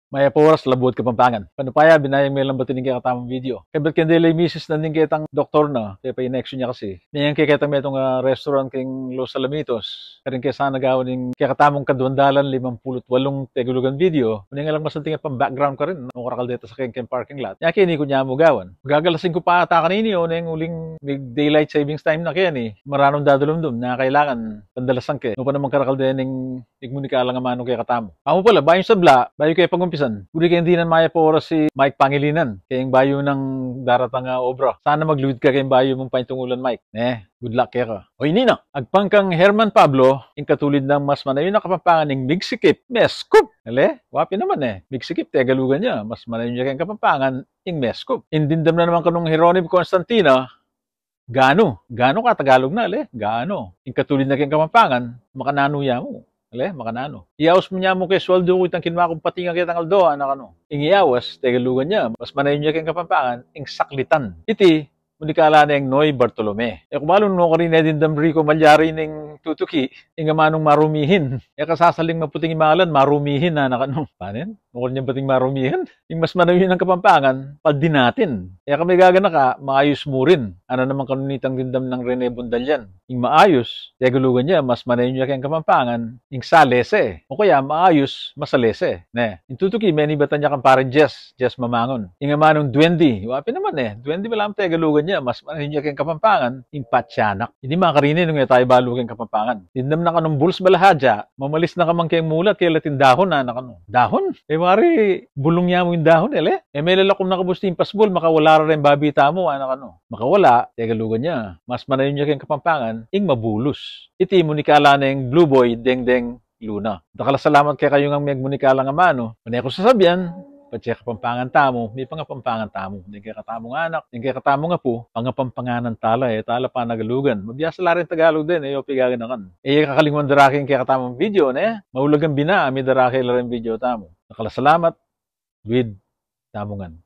Maya po oras labot Kapampangan. Panupaya binayang may lambatin ng kakatamang video. Kabat kandelay misis na din kitang doktor na. Kaya pa in-action niya kasi. Mayang kikita may itong restaurant king Los Alamitos. Karing kaya sana gawin ng kakatamang kadwandalan 58 tegulugan video. Kunin nga lang masanting pang background ka rin. Nakarakal dito sa king parking lot. Kaya kini ko niya mo gawan. Gagalasin ko pa ata kanini o na yung uling daylight savings time na kaya ni. Maranong dadalumdum na kailangan pandalasan ke. No pa naman karakal din ng igmunika lang ang manong kaya katamo. Amo pala, bayo sa bla, bayo kaya pagumpisan. Kuri kaya hindi na maya po oras si Mike Pangilinan. Kaya yung bayo ng daratang obra. Sana magluwid ka kaya yung bayo mong paintungulan Mike. Good luck kaya ka. O ini na, agpangkang Herman Pablo, yung katulid ng mas manayon na Kapampangan ng Migsikip, Meskup. Ale, wapi naman Migsikip, tegalugan niya. Mas manayon niya kayong Kapampangan, yung Meskup. Indindam na naman kanong Hieronym Constantina, Gano ka Tagalog na, gano. Yung katulid na kayong Kapampangan, makananuya mo. Makanano. Iyawas mo niya mo kay sweldo ko itang kinwa kong patingan kitang aldoa na kano. Ingiyawas, tegalugan niya. Mas manayon niya kayong Kapampangan, ing saklitan. Iti, munikala na yung Noy Bartolome. Kumalong no ka rin din Rico Malyari ng tutuki, nga manong marumihin. Kasasaling maputing imalan, marumihin na nakano. Panin? Nukol niya bating marumihin? Yung mas manayon ng Kapampangan, paldin natin. Kami gagana ka, maayos mo rin. Ano naman kanunitang dindam ng Rene Bundalyan. Yung maayos, tegulugan niya, mas manayon niya kayong Kapampangan, yung salese. O kaya, maayos, masalese. Yung tutuki, may nibatan niya kang parang Jess Mamangon. Yung manong Duendi, wapi naman Duendi malam tegalugan niya, mas manayon niya kayong Kapampangan, yung patsyanak. Hindi makarinin nung tayo balo kayong Kapampangan. Dindam na kanong buls balahadya, mamalis na kamang kayong mulat, kaya latin dahon na nakano. Dahon? Mari, bulong niya mo yung dahon, may lalakom nakabusti yung pasbol, makawala rin babita mo, nakano. Makawala, tegalugan niya, mas manayon niya kayong Kapampangan, ing mabulos. Iti munikala na yung Blue Boy, Deng Luna. Salamat kay kayo nga may munikala nga mano. Mani ako sasabihan, pati Kapampangan tamo, may pangapampangan tamo. Hindi kaya katamong anak, hindi kaya katamo nga po, pangapampanganan tala, tala pa nagalugan. Mabiyasa la rin Tagalog din, pigagan na kan. Kakalingwan daraking kaya katamong video, maulagang bina, may darake la rin video tamo. Salamat with tamungan.